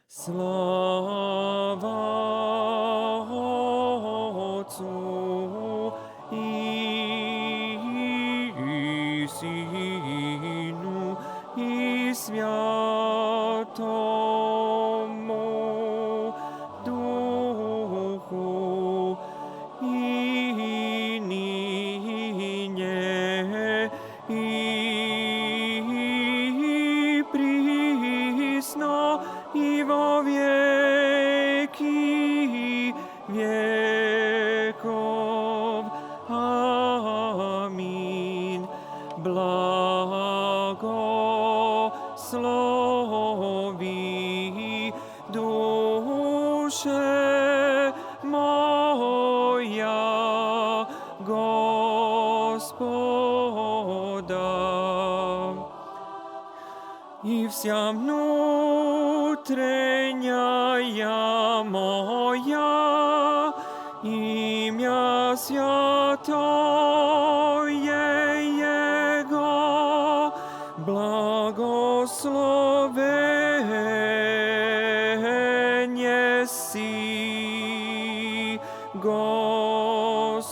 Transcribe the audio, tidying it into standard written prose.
Slava Otcu i Synu i Svjatomu Duhu i ninje i prisno i vo vjeki vjekov. Amin. Blagoslovi duše moja Gospoda i vся внутренняя моя имя святое Его благословен еси Господи.